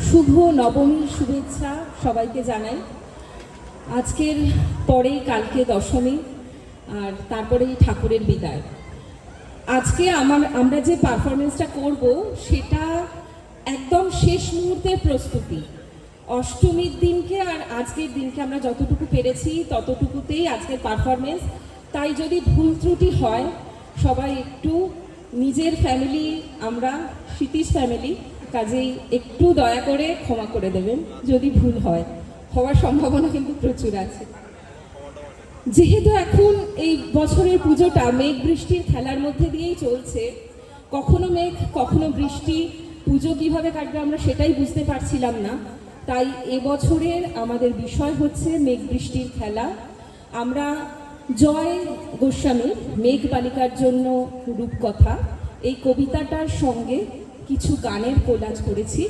শুভ নবমীর শুভেচ্ছা সবাইকে জানাই। আজকের পরেই কালকে দশমী, আর তারপরেই ঠাকুরের বিদায়। আজকে আমরা যে পারফরমেন্সটা করব সেটা একদম শেষ মুহূর্তের প্রস্তুতি। অষ্টমীর দিনকে আর আজকের দিনকে আমরা যতটুকু পেরেছি ততটুকুতেই আজকের পারফরমেন্স। তাই যদি ভুল ত্রুটি হয় সবাই একটু নিজের ফ্যামিলি, আমরা ক্ষিতিজ ফ্যামিলি, কাজেই একটু দয়া করে ক্ষমা করে দেবেন যদি ভুল হয়। হওয়ার সম্ভাবনা কিন্তু প্রচুর আছে। যেহেতু এখন এই বছরের পুজোটা মেঘ বৃষ্টির খেলার মধ্যে দিয়েই চলছে, কখনো মেঘ কখনো বৃষ্টি, পুজো কিভাবে কাটবে আমরা সেটাই বুঝতে পারছিলাম না। তাই এবছরের আমাদের বিষয় হচ্ছে মেঘ বৃষ্টির খেলা। আমরা জয় গোস্বামীর মেঘ বালিকার জন্য রূপকথা এই কবিতাটার সঙ্গে কিছু গানের কোলাজ করেছি।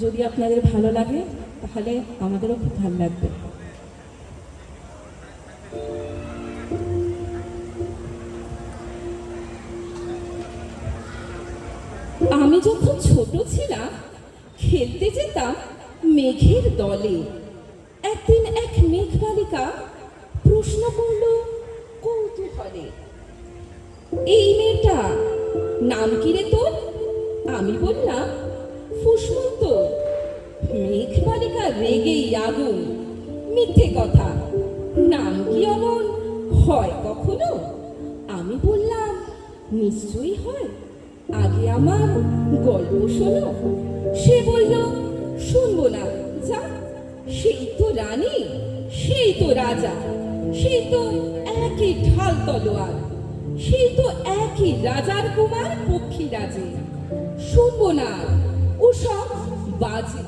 যদি আপনাদের ভালো লাগে তাহলে আমাদেরও খুব ভালো লাগবে। আমি যখন ছোট ছিলাম খেলতে যেতাম মেঘের দলে। একদিন এক মেঘ বালিকা প্রশ্ন করল কৌতূহলে, এই মেয়েটা নাম কি রে তোর? আমি বললাম ফুসমন্ত। মেঘ বালিকা রেগেই আগুন, মিথ্যে কথা, নাম কি অমন হয় কখনো? আমি বললাম নিশ্চয়ই হয়, আগে আমার গল্প শোনো। সে বলল শুনবো না, যা। সেই তো রানী, সেই তো রাজা, সেই তো একই ঢাল তলোয়ার, সেই তো একই রাজার কুমার পক্ষী রাজে। শুনবো না, ও সব বাজে।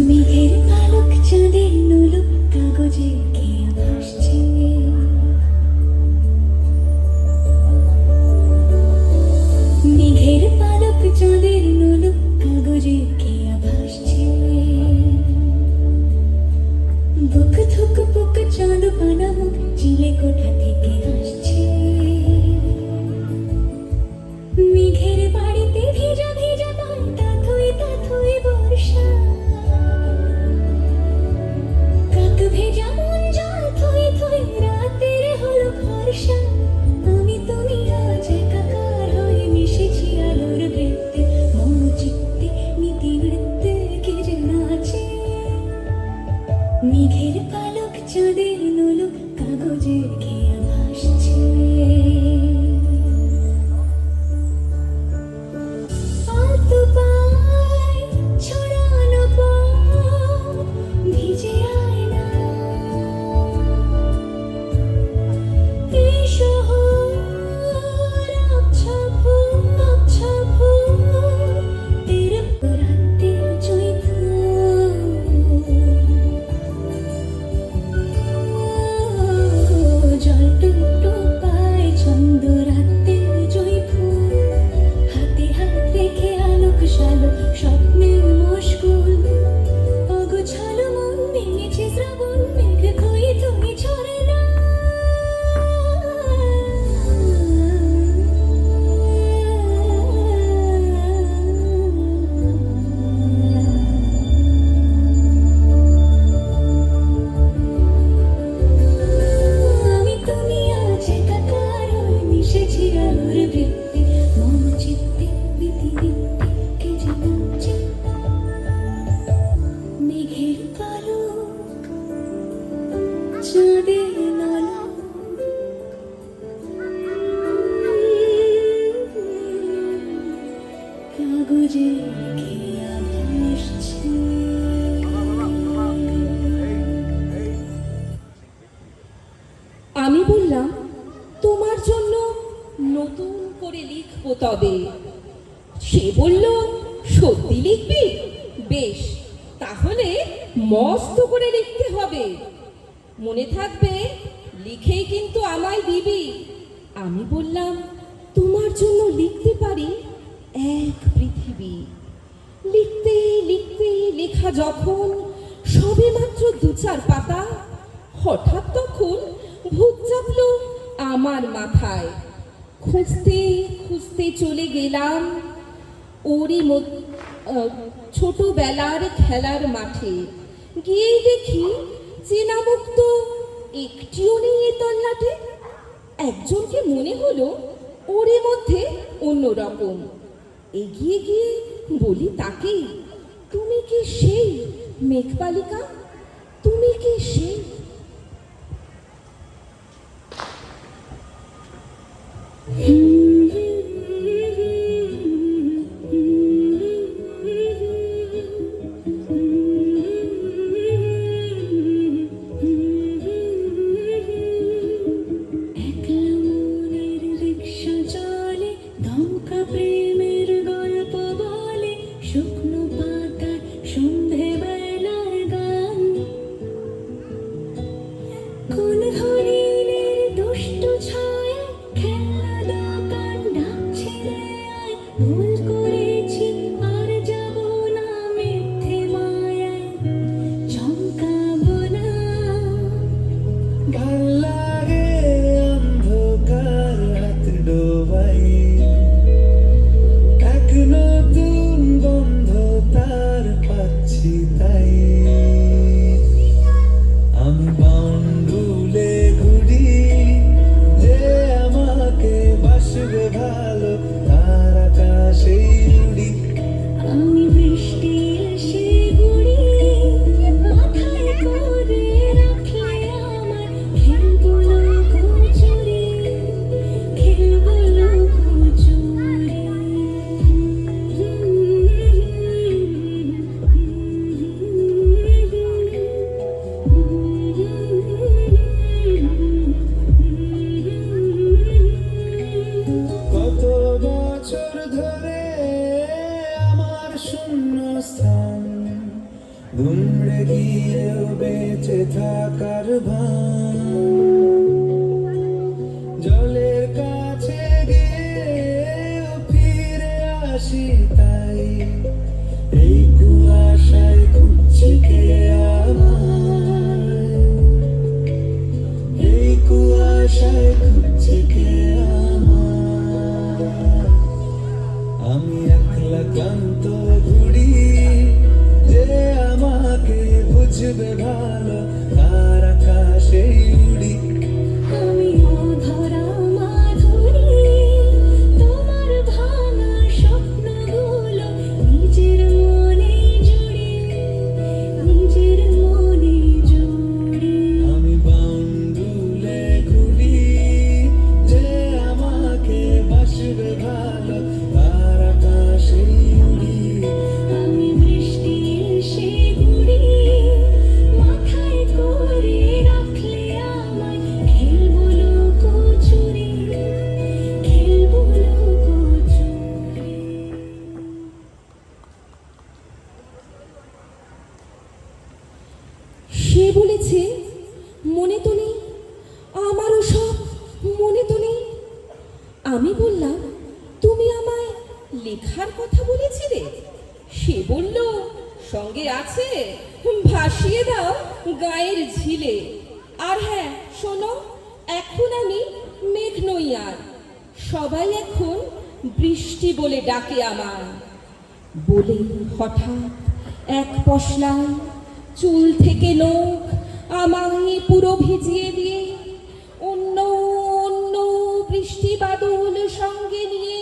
মেঘের পালক চাঁদের নোলক কাগজের খেয়া ভাসছে। আলতো পায় ছড়ানো পথ ভিজে আয়না, এই শহর আবছা ভোর, আবছা ভোর, তীর রাতের জয় স্বপ্নের মুশকুল অগোছালো মন ভেঙেছে শ্রাবণ মেঘ খয়ে তুমি ছড়ে না। আমি তুমি আজ একাকার হয়ে মিশেছি আলোর বৃত্তে, মন চিত্তে বিধি মেঘের পালক চাঁদের নালক কাগজের খেয়া ভাসছে। আমি বললাম তোমার জন্য নতুন করে লিখবো তবে। সে বলল সত্যি লিখবি? বেশ, তাহলে মস্ত করে লিখতে হবে, মনে থাকবে লিখেই কিন্তু আমায় দিবি। আমি বললাম তোমার জন্য লিখতে পারি এক পৃথিবী, লেখা যখন সবে মাত্র 2-4 পাতা, হঠাৎ তখন ভূত চাপলো আমার মাথায়। খুঁজতে খুঁজতে চলে গেলাম ওরই ছোটবেলার খেলার মাঠে। গিয়েই দেখি চেনা মুখ তো একটিও নেই এ তল্লাটে। একজনকে মনে হলো ওর মধ্যে অন্যরকম। এগিয়ে গিয়ে বলি তাকে, তুমি কি সেই মেঘবালিকা? তুমি কি সেই? দুমড়ে গিয়েও বেঁচে থাকার ভান, জলের কাছে গিয়েও ফিরে আসি তাই, এই কুয়াশায় খুঁজছে কে আমায়, এই কুয়াশায় খুঁজছে কে আমায়। আমি একলা ক্লান্ত ঘুরি, যে আমাকে বুঝবে ভালো তার আকাশে উড়ি। আমি অধরা মাধুরী, তোমার ভাঙা স্বপ্নগুলো নিজের মনে জুড়ি, নিজের মনে জুড়ি। আমি বাউন্ডুলে ঘুরি, যে আমাকে বাসবে ভালো তার আকাশে উড়ি। আমি বৃষ্টি এসে ঘুরি, মাথায় করে রাখলে আমায়, খেলবো লুকোচুরি, খেলবো লুকোচুরি। সে বলেছে মনে তো নেই, আমারও সব মনে তো নেই। আমি বললাম তুমি আমায় লেখার কথা বলেছিলে। সে বলল সঙ্গে আছে, ভাসিয়ে দাও গায়ের ঝিলে। আর হ্যাঁ শোনো, এখন আমি মেঘ নই আর, সবাই এখন বৃষ্টি বলে ডাকে আমায়। বলে হঠাৎ এক পশলায় চুল থেকে নখ আমায় পুরো ভিজিয়ে দিয়ে অন্য অন্য বৃষ্টি বাদল সঙ্গে নিয়ে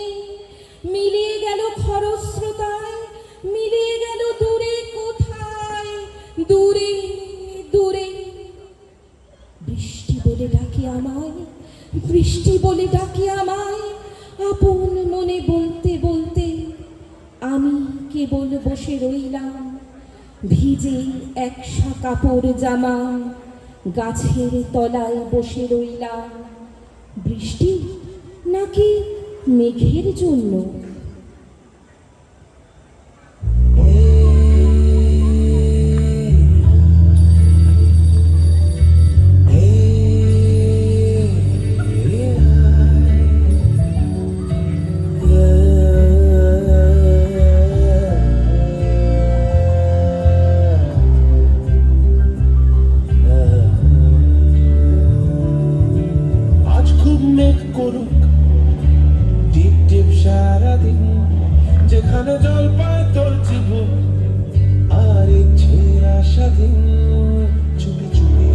মিলিয়ে গেল খরস্রোতায়, মিলিয়ে গেল দূরে কোথায়, দূরে দূরে। বৃষ্টি বলে ডাকে আমায়, বৃষ্টি বলে ডাকে আমায়, আপন মনে বলতে বলতে আমি কেবল বসে রইলাম ভিজে একশা কাপড় জামা, গাছের তলায় বসে রইলাম। বৃষ্টি নাকি মেঘের জন্য? জল পায় তোর জীবন আর ইচ্ছেরা স্বাধীন চুপি চুপি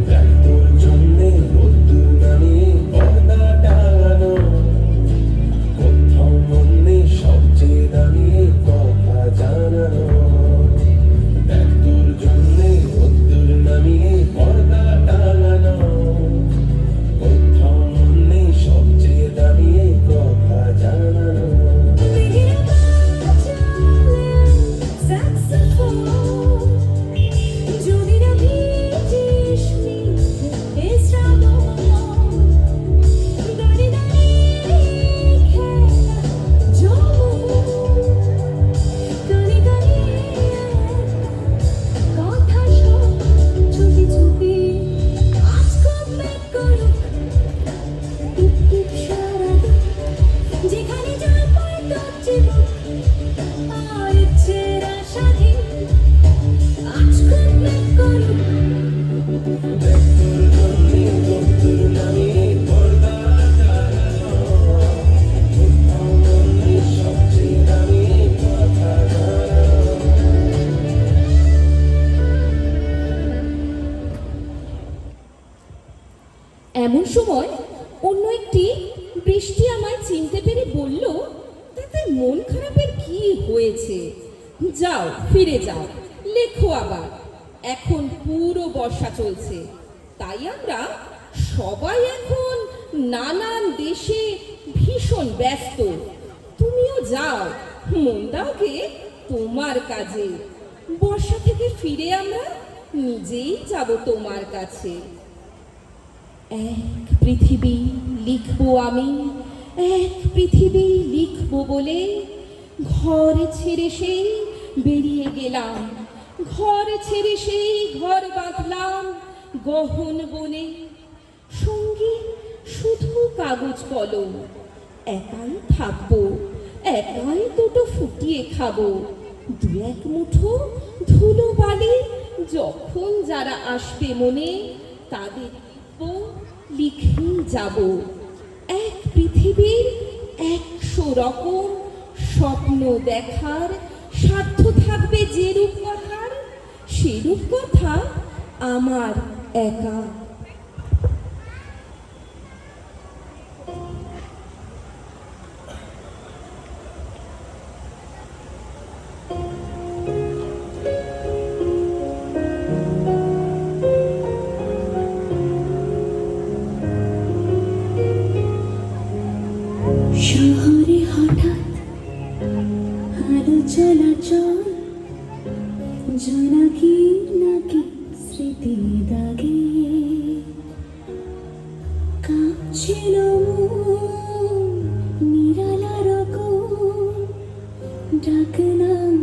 দেখ তোর জন্যে রোদ্দুর নামিয়ে পর্দা টাঙানো কোথাও মনে সবচেয়ে দাঁড়িয়ে কথা জানানো দেখ তোর জন্যে রোদ্দুর নামিয়ে পর্দা টাঙানো কোথাও মনে সবচেয়ে দাঁড়িয়ে কথা জানানো যেখানে যায় পায় তোর জীবন আর ইচ্ছেরা স্বাধীন আজ খুব মেঘ করুক দেখ তোর জন্যে রোদ্দুর নামিয়ে পর্দা টাঙানো কোথাও মনে সবচেয়ে দাঁড়িয়ে কথা জানানো এমন সময় অন্য একটি বৃষ্টি আমায় চিনতে পেরে বলল, তাতে মন খারাপের কি হয়েছে? যাও, ফিরে যাও, লেখো আবার। এখন পুরো বর্ষা চলছে, তাই আমরা সবাই এখন নানান দেশে ভীষণ ব্যস্ত। তুমিও যাও, মন দাও গে তোমার কাজে। বর্ষা থেকে ফিরে আমরা নিজেই যাব তোমার কাছে। এক পৃথিবী লিখবো আমি, এক পৃথিবী লিখবো বলে ঘর ছেড়ে সেই বেরিয়ে গেলাম। ঘর ছেড়ে সেই ঘর বাঁধলাম গহন বনে। সঙ্গী শুধু কাগজ কলম, একাই থাকবো, একাই দুটো ফুটিয়ে খাবো। দু এক মুঠো ধুলো বালি যখন যারা আসবে মনে, তাদের লিখেই যাব। এক পৃথিবীর 100 রকম স্বপ্ন দেখার সাধ্য থাকবে যে রূপকথার, সে রূপকথা আমার একা। শহরে হঠাৎ আলো চলাচল, জোনাকি নাকি স্মৃতি দাগে কাঁপছিল মন নিরালা রকম, ডাকনাম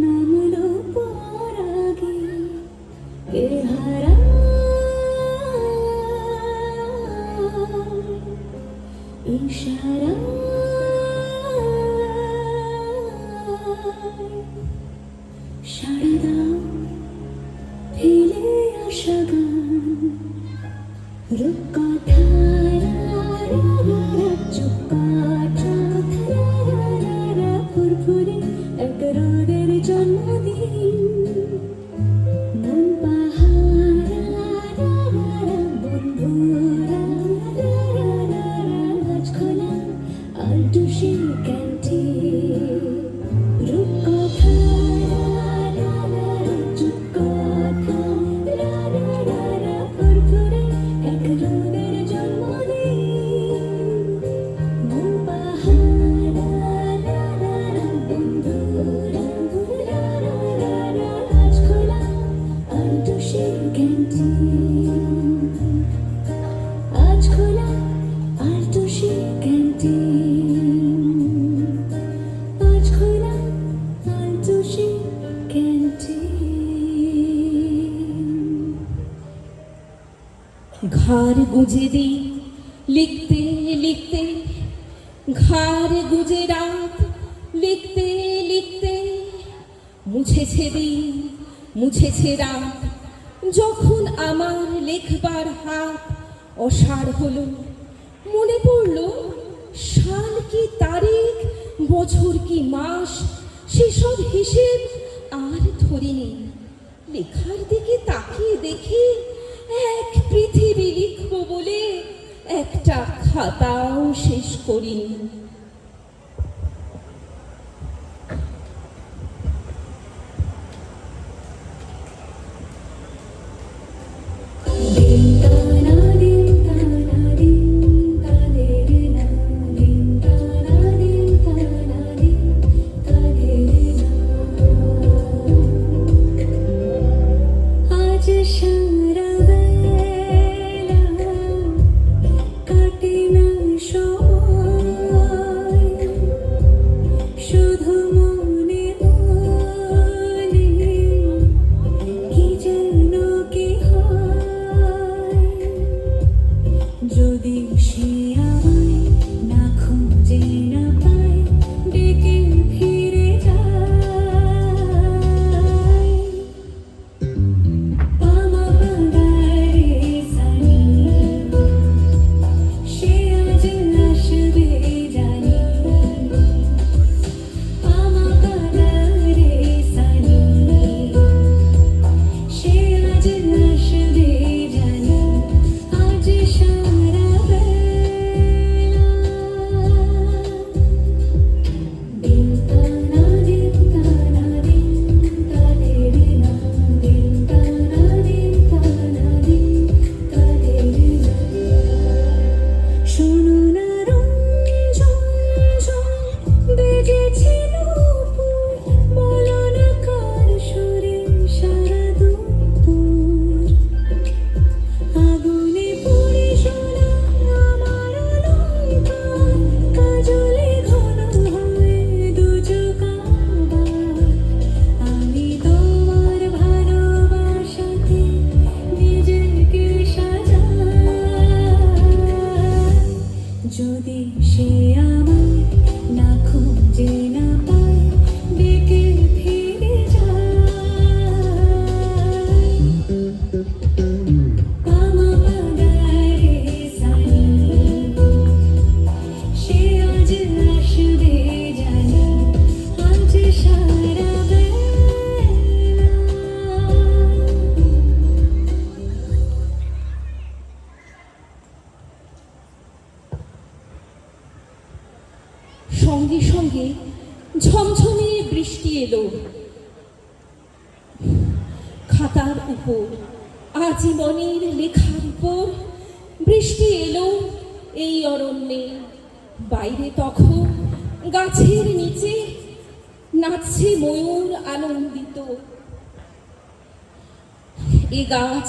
নামলো পরাগে কে হারা ইশারা সারা দাও ফেলে আসা গান রূপকথা চুপকথা ফুরফুরে এক রোদের জন্মদিন মন পাহারা বন্ধুরা আজ খোলা আলটুসি ক্যান্টিন রূপকথা চুপকথা ফুরফুরে এক রোদের জন্মদিন মন পাহারা বন্ধুরা আজ খোলা আলটুসি ক্যান্টিন আজ খোলা আলটুসি ক্যান্টিন আজ খোলা আলটুসি ক্যান্টিন। ঘাড় গুজে দিই লিখতে লিখতে, ঘাড় গুজে রাত লিখতে লিখতে, মুছেছে দিন, মুছেছে রাত, যখন আমার লেখবার হাত অসাড় হলো, মনে পড়ল সাল কি তারিখ, বছর কি মাস, সেসব হিসেব আর ধরিনি। লেখার দিকে তাকিয়ে দেখি এক পৃথিবী লিখব বলে একটা খাতাও শেষ করিনি। দিন তানা দিন তানা দিন তাদের না দিন তানা দিন তানা দিন তাদের না আজ সারা বেলা কাটে না সময় শুধু মনে মনে কি যেন কি হয় যদি সে আমায় না খুঁজে না পায় ডেকে ফিরে যায় পামা পাগারে সানি সে আজ আসবে জানি পামা পাগারে সানি সে আজ আসবে জানি আজ সারা বেলা দিন তানা দিন তানা দিন তাদের না দিন তানা দিন তানা দিন তাদের না শোনো না রঞ্জন বেজেছে নূপুর বলো না কার সুরে সারা দুপুর আগুনে পুড়ে সোনা আমার অলংকার কাজলে ঘন হয়ে দু চোখ আবার আমি তোমার ভালোবাসাতে নিজেকে সাজাই যদি সে আমায় না খুঁজে না পায় ডেকে ফিরে যায় পামা পাগারে সানি সে আজ আসবে জানি আজ সারা বেলা সঙ্গে সঙ্গে ঝমঝমে বৃষ্টি এলো খাতার উপর, আজীবনের লেখার উপর বৃষ্টি এলো এই অরণ্যে। বাইরে তখন গাছের নিচে নাচছে ময়ূর আনন্দিত। এ গাছ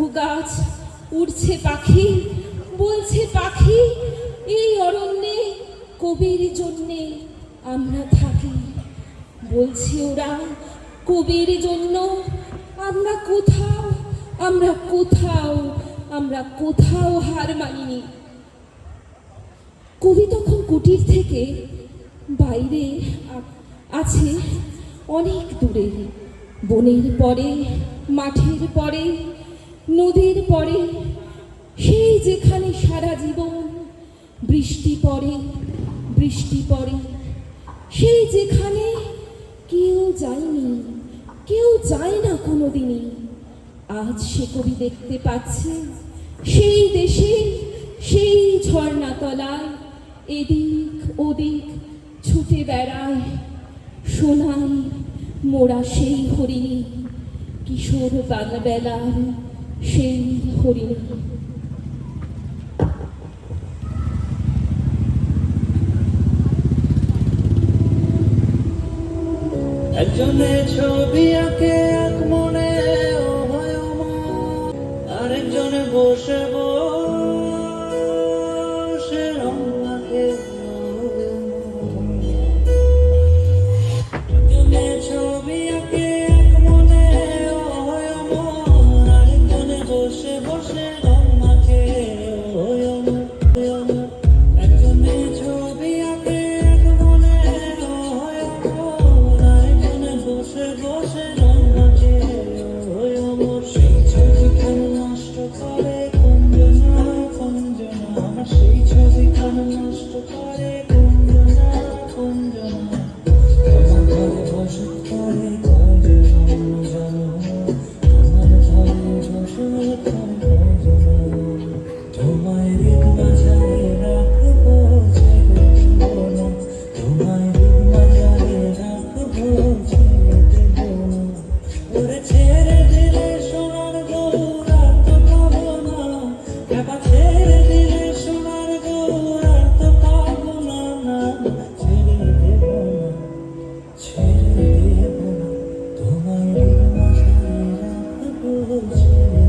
ও গাছ উড়ছে পাখি, বলছে পাখি এই অরণ্যে কবির জন্যে আমরা থাকি। বলছে ওরা কবির জন্য আমরা কোথাও আমরা কোথাও আমরা কোথাও হার মানিনি। কবি তখন কুটির থেকে বাইরে আছে অনেক দূরে, বনের পরে, মাঠের পরে, নদীর পরে, সেই যেখানে সারা জীবন বৃষ্টি পড়ে, বৃষ্টি পড়ে, সেই যেখানে কেউ যায়নি, কেউ যায় না কোনোদিনই। আজ সে কবি দেখতে পাচ্ছে সেই দেশে, সেই ঝর্ণাতলায় এদিক ওদিক ছুটে বেড়ায় সোনাই মোরা সেই হরিণী, কিশোর বেলার সেই হরিণী। একজনে ছবি আঁকে এক মনে ও হয় অমর, আরেকজনে বসে বসে রং আঁকে একজনে ছবি আঁকে এক মনে ও হয় অমর, আরেকজনে বসে বসে রং আঁকে ও হয় অমর। একজনে ছবি আঁকে এক মনে ও হয় অমর, আরেকজনে বসে বসে রং মাখে ওই অমর সেই ছবিখানা নষ্ট করে কঞ্জনা কঞ্জনা আমার সেই ছবিখানা নষ্ট করে কঞ্জনা কঞ্জনা তোমার ঘরে বসত করে কয়জন জানো তোমার ঘরে বসত করে কয়জন তোমায় ঋণ মাঝারে রাখবো ছেড়ে দেব না তোমায় ঋণ মাঝারে রাখবো ছেড়ে দেব না ওরে ছেড়ে দিলে সোনার গৌর আর তো পাবো না একা ছেড়ে দিলে সোনার গৌর আর তো পাবো না না ছেড়ে দেব না ছেড়ে দেব না তোমায় ঋণ মাঝারে রাখবো ছেড়ে